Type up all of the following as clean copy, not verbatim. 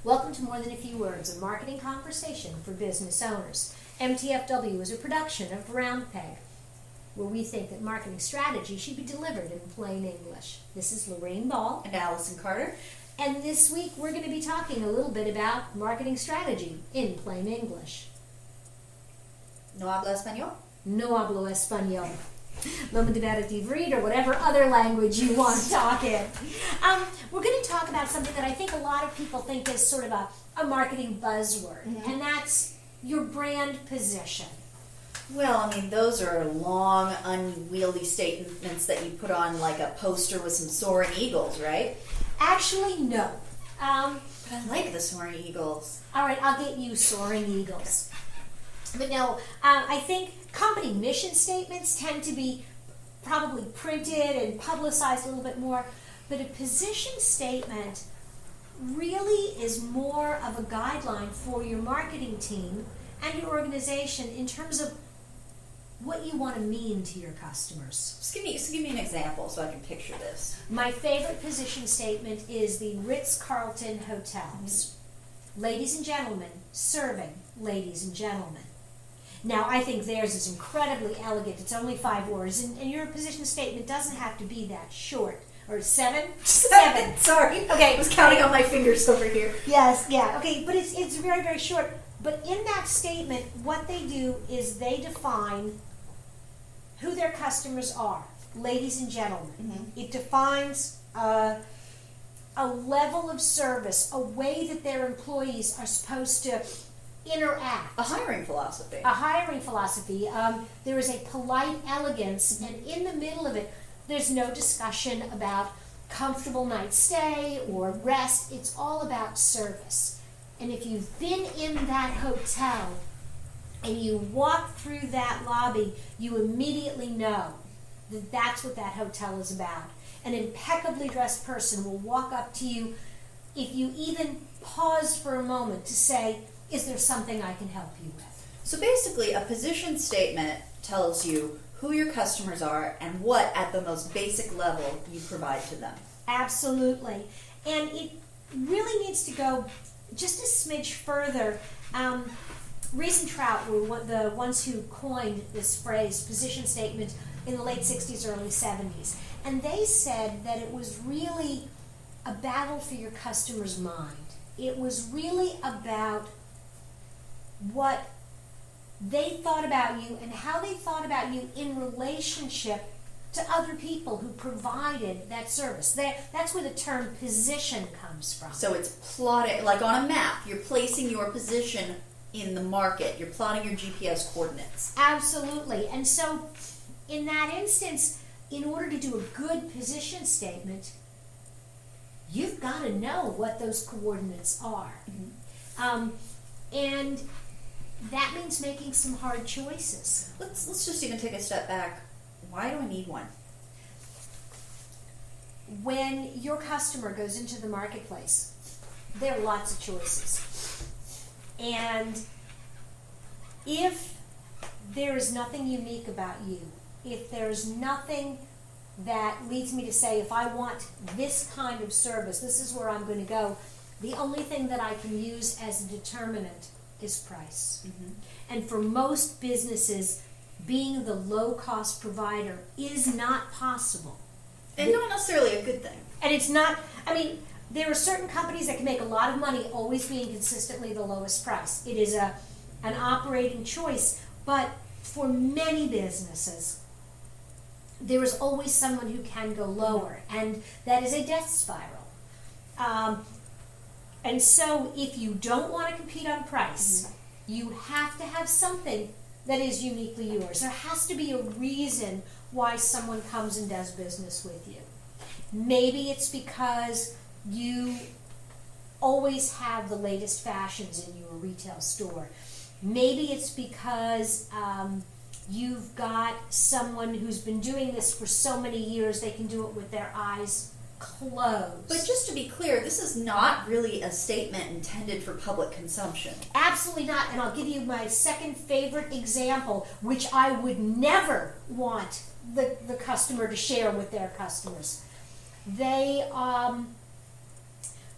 Welcome to More Than a Few Words, a marketing conversation for business owners. MTFW is a production of Round Peg, where we think that marketing strategy should be delivered in plain English. This is Lorraine Ball. And Allison Carter. And this week we're going to be talking a little bit about marketing strategy in plain English. No habla español? No hablo español. No me divertir, or whatever other language you want to talk in. We're going to talk about something that I think a lot of people think is sort of a marketing buzzword, and that's your brand position. Well, I mean, those are long, unwieldy statements that you put on like a poster with some soaring eagles, right? Actually, no. But I like the soaring eagles. All right, I'll get you soaring eagles. But no, I think company mission statements tend to be probably printed and publicized a little bit more, but a position statement really is more of a guideline for your marketing team and your organization in terms of what you want to mean to your customers. Just give me an example so I can picture this. My favorite position statement is the Ritz-Carlton hotels. Ladies and gentlemen, serving ladies and gentlemen. Now, I think theirs is incredibly elegant. It's only 5 words, and your position statement doesn't have to be that short. Or 7? 7. Sorry. Okay. I was counting on my fingers over here. Yes, yeah. Okay, but it's very, very short. But in that statement, what they do is they define who their customers are, ladies and gentlemen. Mm-hmm. It defines a level of service, a way that their employees are supposed to interact. A hiring philosophy. A hiring philosophy. There is a polite elegance, and in the middle of it, there's no discussion about comfortable night stay or rest. It's all about service. And if you've been in that hotel and you walk through that lobby, you immediately know that that's what that hotel is about. An impeccably dressed person will walk up to you if you even pause for a moment to say, is there something I can help you with? So basically, a position statement tells you who your customers are and what, at the most basic level, you provide to them. Absolutely. And it really needs to go just a smidge further. Rees and Trout were the ones who coined this phrase, position statement, in the late 60s, early 70s. And they said that it was really a battle for your customer's mind. It was really about what they thought about you and how they thought about you in relationship to other people who provided that service. That's where the term position comes from. So it's plotted, like on a map, you're placing your position in the market. You're plotting your GPS coordinates. Absolutely. And so in that instance, in order to do a good position statement, you've got to know what those coordinates are. Mm-hmm. And that means making some hard choices. Let's just even take a step back. Why do I need one? When your customer goes into the marketplace, there are lots of choices. And if there is nothing unique about you, if there's nothing that leads me to say, if I want this kind of service, this is where I'm going to go, the only thing that I can use as a determinant is price. Mm-hmm. And for most businesses, being the low-cost provider is not possible. And not necessarily a good thing. And it's not, I mean, there are certain companies that can make a lot of money always being consistently the lowest price. It is an operating choice, but for many businesses, there is always someone who can go lower, and that is a death spiral. And so if you don't want to compete on price, you have to have something that is uniquely yours. There has to be a reason why someone comes and does business with you. Maybe it's because you always have the latest fashions in your retail store. Maybe it's because you've got someone who's been doing this for so many years they can do it with their eyes closed. But just to be clear, this is not really a statement intended for public consumption. Absolutely not. And I'll give you my second favorite example, which I would never want the customer to share with their customers. They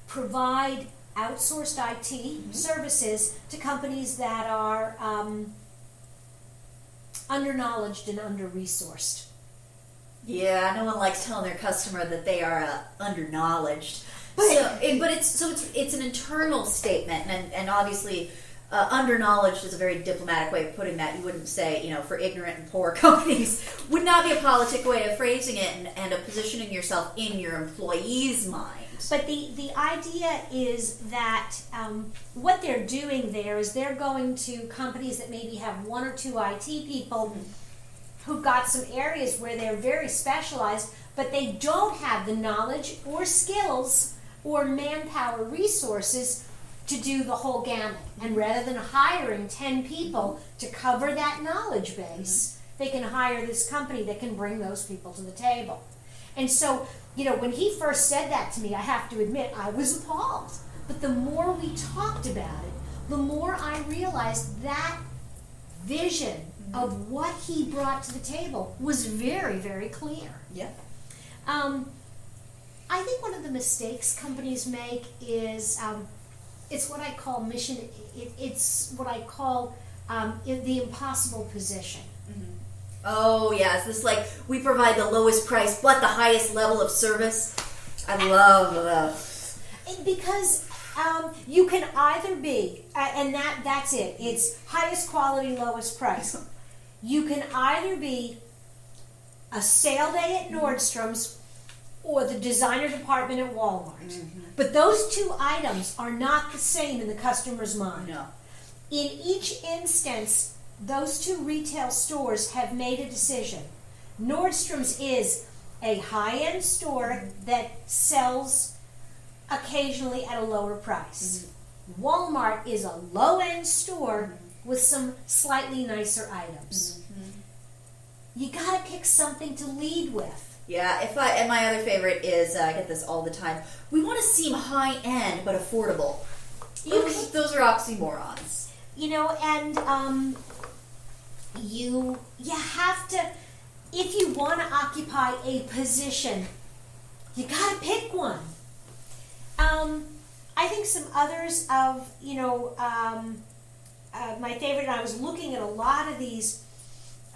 provide outsourced IT services to companies that are underknowledged and under-resourced. Yeah, no one likes telling their customer that they are underknowledged. But It's an internal statement, and obviously underknowledged is a very diplomatic way of putting that. You wouldn't say, for ignorant and poor companies would not be a politic way of phrasing it, and of positioning yourself in your employee's mind. But the idea is that what they're doing there is they're going to companies that maybe have one or two IT people who've got some areas where they're very specialized, but they don't have the knowledge or skills or manpower resources to do the whole gamut. And rather than hiring 10 people to cover that knowledge base, they can hire this company that can bring those people to the table. And so, when he first said that to me, I have to admit, I was appalled. But the more we talked about it, the more I realized that vision of what he brought to the table was very, very clear. Yeah. I think one of the mistakes companies make is it's what I call it's what I call the impossible position. Oh, yes. This we provide the lowest price but the highest level of service. I love that. Because you can either be, and that's it. It's highest quality, lowest price. You can either be a sale day at Nordstrom's or the designer department at Walmart. But those two items are not the same in the customer's mind. No. In each instance, those two retail stores have made a decision. Nordstrom's is a high-end store that sells occasionally at a lower price. Walmart is a low-end store with some slightly nicer items. You gotta pick something to lead with. Yeah, and my other favorite is, I get this all the time, we want to seem high-end but affordable. Those are oxymorons. And you have to, if you want to occupy a position, you gotta pick one. I think some others of, my favorite, and I was looking at a lot of these,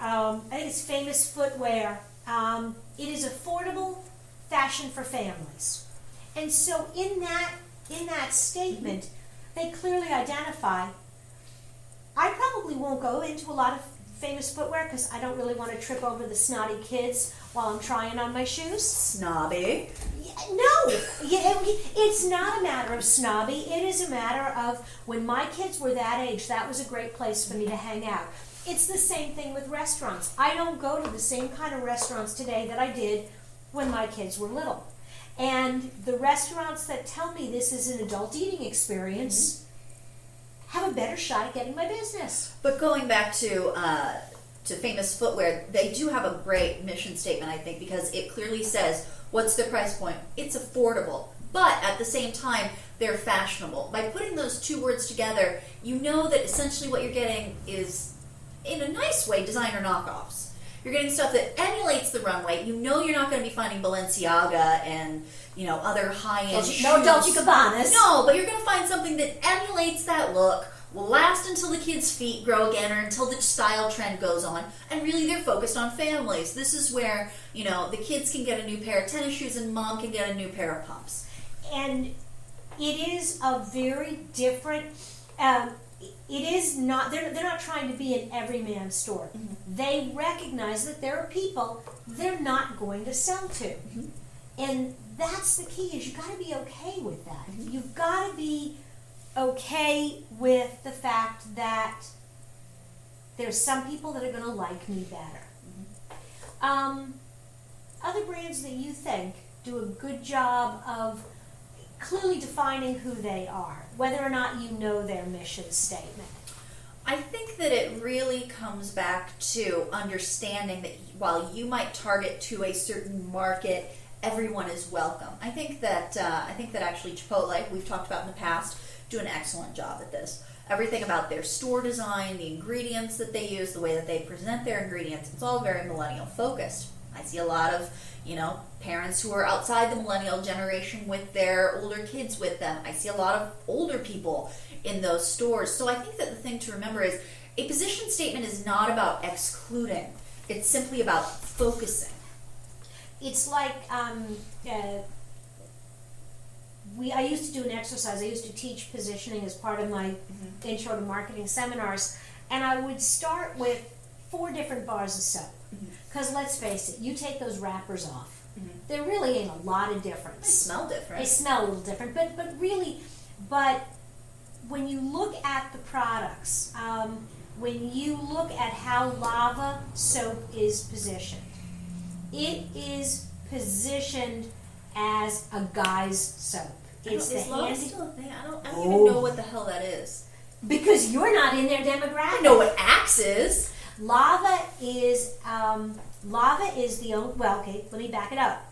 I think it's Famous Footwear. It is affordable fashion for families. And so in that statement, they clearly identify, I probably won't go into a lot of Famous Footwear because I don't really want to trip over the snotty kids while I'm trying on my shoes. Snobby. No, it's not a matter of snobby. It is a matter of when my kids were that age, that was a great place for me to hang out. It's the same thing with restaurants. I don't go to the same kind of restaurants today that I did when my kids were little. And the restaurants that tell me this is an adult eating experience have a better shot at getting my business. But going back to Famous Footwear, they do have a great mission statement, I think, because it clearly says, what's the price point? It's affordable. But at the same time, they're fashionable. By putting those two words together, you know that essentially what you're getting is, in a nice way, designer knockoffs. You're getting stuff that emulates the runway. You know you're not going to be finding Balenciaga and, other high-end shoes. No Dolce Gabbanas. No, but you're going to find something that emulates that look, will last until the kids' feet grow again or until the style trend goes on, and really they're focused on families. This is where, the kids can get a new pair of tennis shoes and mom can get a new pair of pumps. And it is a very different, it is not, they're not trying to be an everyman store. They recognize that there are people they're not going to sell to. And that's the key, is you got to be okay with that. You've got to be okay with the fact that there's some people that are going to like me better. Other brands that you think do a good job of clearly defining who they are, whether or not you know their mission statement. I think that it really comes back to understanding that while you might target to a certain market, everyone is welcome. I think that actually Chipotle, we've talked about in the past, do an excellent job at this. Everything about their store design, the ingredients that they use, the way that they present their ingredients, it's all very millennial focused. I see a lot of, parents who are outside the millennial generation with their older kids with them. I see a lot of older people in those stores. So I think that the thing to remember is a position statement is not about excluding. It's simply about focusing. It's like I used to do an exercise. I used to teach positioning as part of my intro to marketing seminars, and I would start with 4 different bars of soap. Because let's face it, you take those wrappers off, there really ain't a lot of difference. They smell different. They smell a little different, but when you look at the products, when you look at how Lava soap is positioned, it is positioned as a guy's soap. It's the is Lava handy. still a thing? I don't even know what the hell that is. Because you're not in their demographic. I know what Axe is. Lava is the only, well, okay, let me back it up.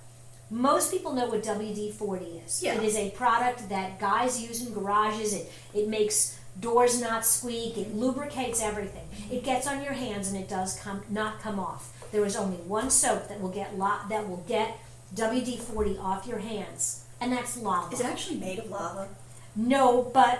Most people know what WD-40 is. Yeah. It is a product that guys use in garages. It makes doors not squeak. It lubricates everything. It gets on your hands and it does not come off. There is only one soap that will get WD-40 off your hands, and that's Lava. Is it actually made of lava? No, but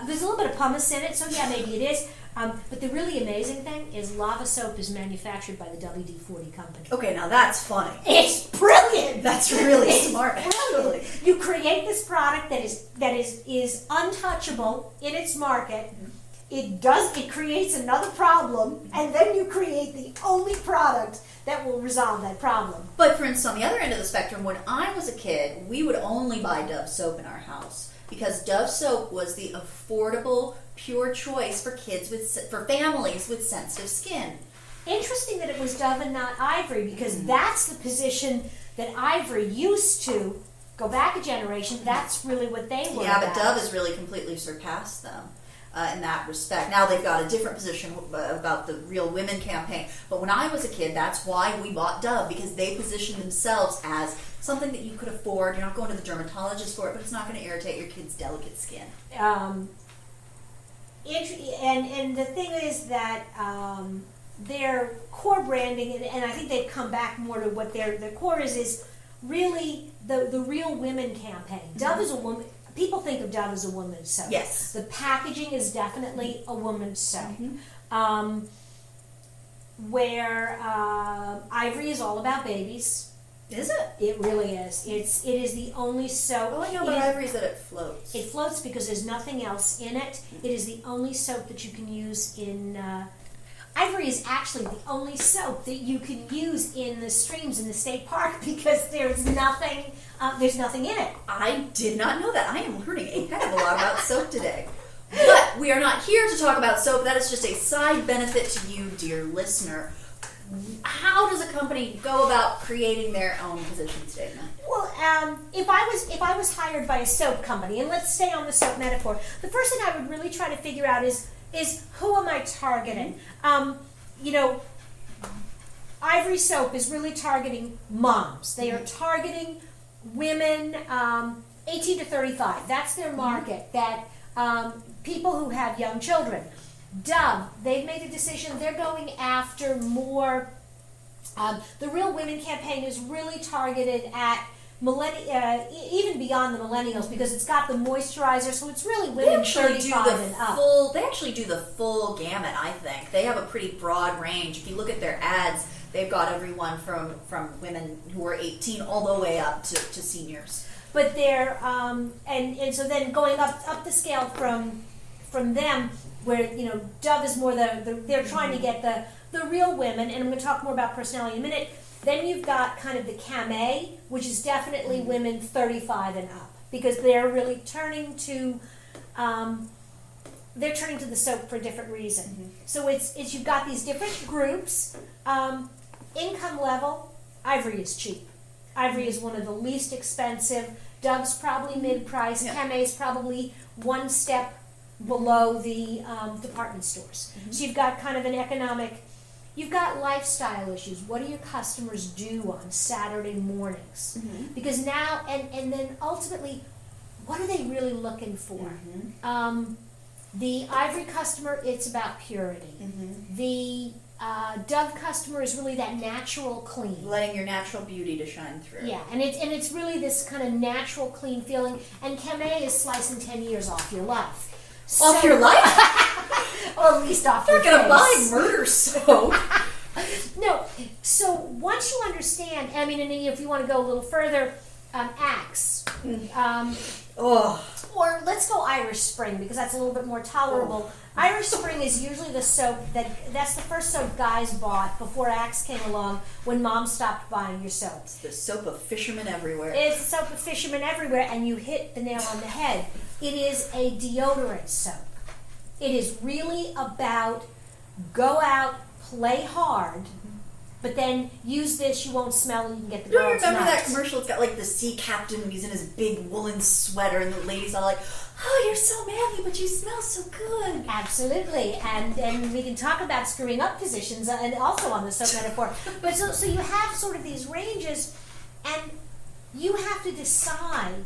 there's a little bit of pumice in it, so yeah, maybe it is. But the really amazing thing is Lava soap is manufactured by the WD-40 company. Okay, now that's funny. It's brilliant. That's really smart. Brilliant. You create this product that is untouchable in its market. It creates another problem, and then you create the only product that will resolve that problem. But for instance, on the other end of the spectrum, when I was a kid, we would only buy Dove soap in our house because Dove soap was the affordable, pure choice for for families with sensitive skin. Interesting that it was Dove and not Ivory, because that's the position that Ivory used to go back a generation. That's really what they were. Yeah, but about. Dove has really completely surpassed them in that respect. Now they've got a different position about the Real Women campaign. But when I was a kid, that's why we bought Dove, because they positioned themselves as something that you could afford. You're not going to the dermatologist for it, but it's not going to irritate your kid's delicate skin. And the thing is that their core branding, and I think they've come back more to what their core is really the Real Women campaign. Dove is a woman. People think of Dove as a woman's soap. Yes. The packaging is definitely a woman's soap. Where Ivory is all about babies. Is it? It really is. It is the only soap. All I know about Ivory is that it floats. It floats because there's nothing else in it. It is the only soap that you can use in. Ivory is actually the only soap that you can use in the streams in the state park because there's nothing. There's nothing in it. I did not know that. I am learning a heck of a lot about soap today. But we are not here to talk about soap. That is just a side benefit to you, dear listener. How does a company go about creating their own position statement? Well, if I was hired by a soap company, and let's stay on the soap metaphor, the first thing I would really try to figure out is who am I targeting? Ivory Soap is really targeting moms. They are targeting women 18 to 35. That's their market. That people who have young children. Dove, they've made a decision. They're going after more. The Real Women campaign is really targeted at even beyond the millennials, because it's got the moisturizer, so it's really women 35 and up. They actually do the full gamut, I think. They have a pretty broad range. If you look at their ads, they've got everyone from women who are 18 all the way up to seniors. But they're, and so then going up the scale from them, where, Dove is more they're trying to get the real women, and I'm going to talk more about personality in a minute. Then you've got kind of the Cam-A, which is definitely women 35 and up, because they're really turning to the soap for a different reason. Mm-hmm. So it's you've got these different groups. Income level, Ivory is cheap. Ivory is one of the least expensive. Dove's probably mid-price. Yeah. Cam-A is probably one step below the department stores. Mm-hmm. So you've got kind of an economic. You've got lifestyle issues. What do your customers do on Saturday mornings? Mm-hmm. Because now, and then ultimately, what are they really looking for? Mm-hmm. The Ivory customer, it's about purity. Mm-hmm. The Dove customer is really that natural clean. Letting your natural beauty to shine through. Yeah, and it's really this kind of natural clean feeling. And Camay is slicing 10 years off your life. Off your life? Or at least off your face. You're gonna buy murder soap. No, so once you understand, I mean, and if you want to go a little further, Axe. Or let's go Irish Spring, because that's a little bit more tolerable. Irish Spring is usually the soap that's the first soap guys bought before Axe came along, when mom stopped buying your soaps. The soap of fishermen everywhere. It's the soap of fishermen everywhere, and you hit the nail on the head. It is a deodorant soap. It is really about go out, play hard, but then use this, you won't smell and you can get the Do you girls remember nuts. that commercial? It's got like the sea captain and he's in his big woolen sweater and the ladies all like, oh, you're so manly, but you smell so good. Absolutely, and we can talk about screwing up positions and also on the soap metaphor. But so you have sort of these ranges, and you have to decide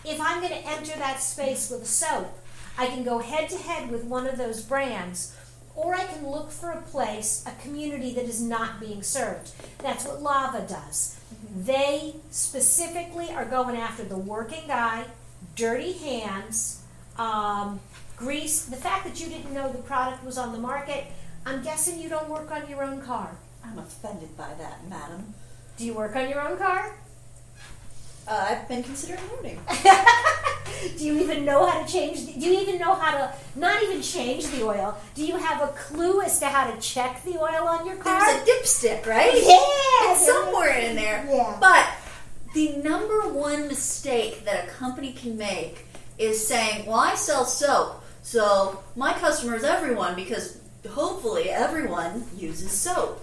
if I'm going to enter that space with a soap. I can go head to head with one of those brands, or I can look for a place, a community that is not being served. That's what Lava does. They specifically are going after the working guy, dirty hands, grease. The fact that you didn't know the product was on the market, I'm guessing you don't work on your own car. I'm offended by that, madam. Do you work on your own car? I've been considering learning. Do you even know how to change? Do you even know how to not even change the oil? Do you have a clue as to how to check the oil on your car? There's a dipstick, right? Yeah, It's somewhere in there. Yeah. But the number one mistake that a company can make is saying, well, I sell soap, so my customer is everyone because hopefully everyone uses soap,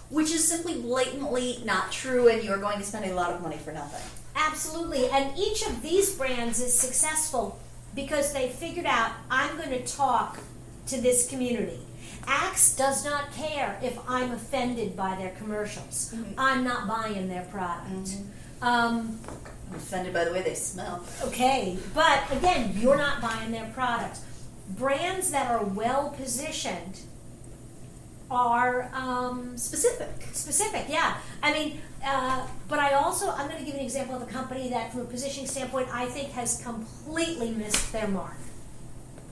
which is simply blatantly not true, and you're going to spend a lot of money for nothing. Absolutely, and each of these brands is successful because they figured out, I'm going to talk to this community. Axe does not care if I'm offended by their commercials. I'm not buying their product. I'm offended by the way they smell. Okay, but again, you're not buying their product. Brands that are well positioned are specific, yeah. I mean, but I'm going to give an example of a company that, from a positioning standpoint, I think has completely missed their mark.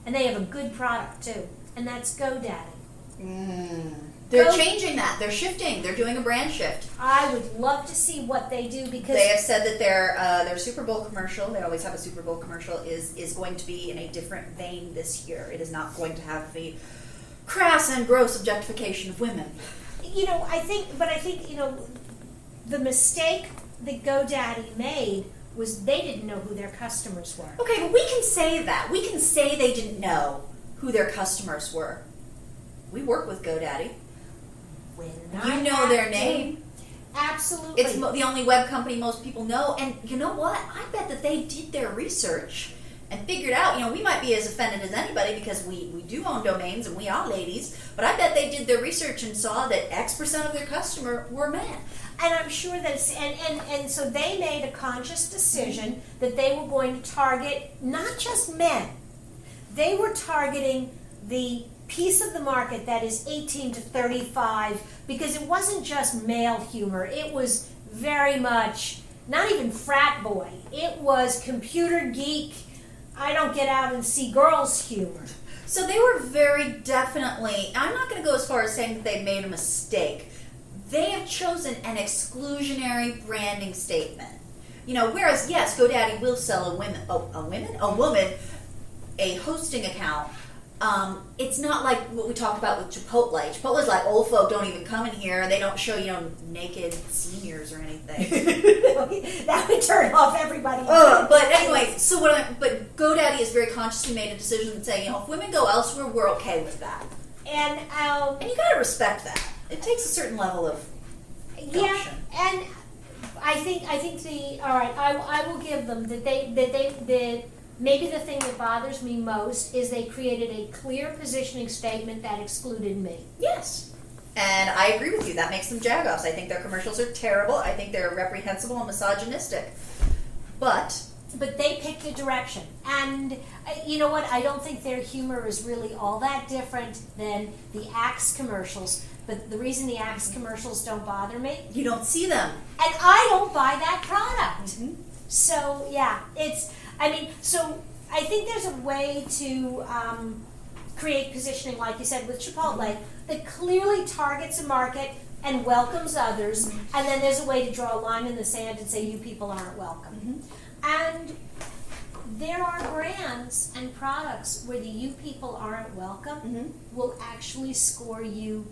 And they have a good product, too. And that's GoDaddy. They're changing that. They're shifting. They're doing a brand shift. I would love to see what they do, because they have said that their Super Bowl commercial, they always have a Super Bowl commercial, is going to be in a different vein this year. It is not going to have the crass and gross objectification of women. I think, the mistake that GoDaddy made was they didn't know who their customers were. Okay, but we can say that. We can say they didn't know who their customers were. We work with GoDaddy. You know their name. Absolutely. It's the only web company most people know. And you know what? I bet that they did their research and figured out, we might be as offended as anybody because we do own domains and we are ladies, but I bet they did their research and saw that X% of their customer were men. And I'm sure that and so they made a conscious decision that they were going to target not just men. They were targeting the piece of the market that is 18 to 35, because it wasn't just male humor. It was very much not even frat boy. It was computer geek, I don't get out and see girls humor. So they were very definitely, I'm not going to go as far as saying that they made a mistake. They have chosen an exclusionary branding statement. Whereas, yes, GoDaddy will sell a woman a hosting account. It's not like what we talked about with Chipotle. Chipotle's like, old folk don't even come in here, and they don't show, naked seniors or anything. That would turn off everybody. But anyway, but GoDaddy has very consciously made a decision and saying, if women go elsewhere, we're okay with that. And you gotta respect that. It takes a certain level of gumption. Yeah, and I think I will give them that maybe the thing that bothers me most is they created a clear positioning statement that excluded me. Yes. And I agree with you. That makes them jagoffs. I think their commercials are terrible. I think they're reprehensible and misogynistic. But but they picked a direction. And you know what? I don't think their humor is really all that different than the Axe commercials. But the reason the Axe commercials don't bother me, You don't see them. and I don't buy that product. Mhm. So yeah, so I think there's a way to create positioning, like you said, with Chipotle, that clearly targets a market and welcomes others, and then there's a way to draw a line in the sand and say, you people aren't welcome. And there are brands and products where the you people aren't welcome will actually score you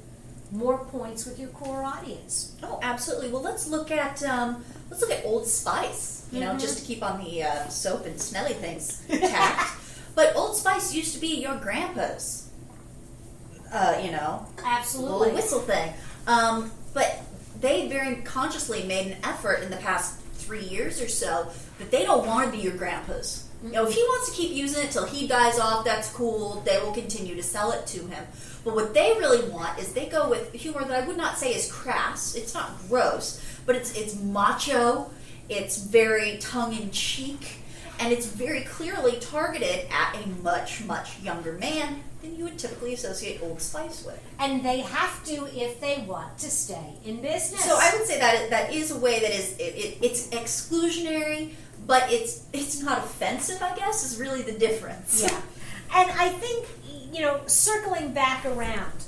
more points with your core audience. Oh, absolutely. Well, let's look at Old Spice. You know, just to keep on the soap and smelly things tacked. But Old Spice used to be your grandpa's. Absolutely. Little whistle thing. But they very consciously made an effort in the past 3 years or so that they don't want to be your grandpa's. You know, if he wants to keep using it till he dies off, that's cool. They will continue to sell it to him. But what they really want is they go with humor that I would not say is crass. It's not gross, but it's macho. It's very tongue-in-cheek, and it's very clearly targeted at a much, much younger man than you would typically associate Old Spice with. And they have to if they want to stay in business. So I would say that is a way that is it's exclusionary, but it's not offensive, I guess, is really the difference. Yeah. And I think, circling back around,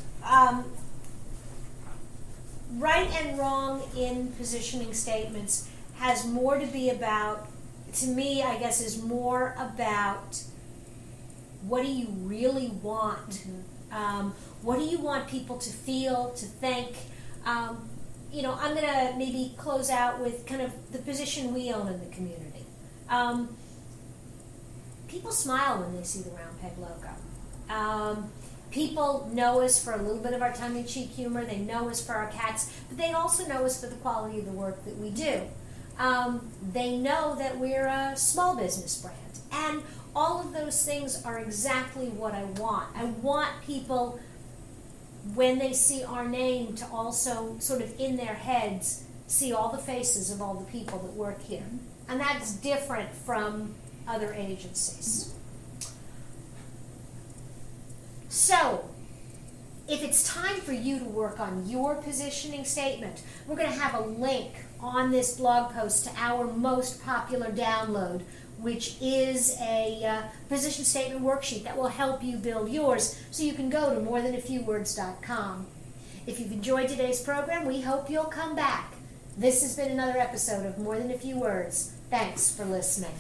right and wrong in positioning statements has more to be about, to me, I guess, is more about what do you really want? What do you want people to feel, to think? I'm going to maybe close out with kind of the position we own in the community. People smile when they see the Round Peg logo. People know us for a little bit of our tongue-in-cheek humor. They know us for our cats, but they also know us for the quality of the work that we do. They know that we're a small business brand. And all of those things are exactly what I want. I want people, when they see our name, to also sort of in their heads see all the faces of all the people that work here. And that's different from other agencies. So, if it's time for you to work on your positioning statement, we're going to have a link on this blog post to our most popular download, which is a position statement worksheet that will help you build yours, so you can go to morethanafewwords.com. If you've enjoyed today's program, we hope you'll come back. This has been another episode of More Than a Few Words. Thanks for listening.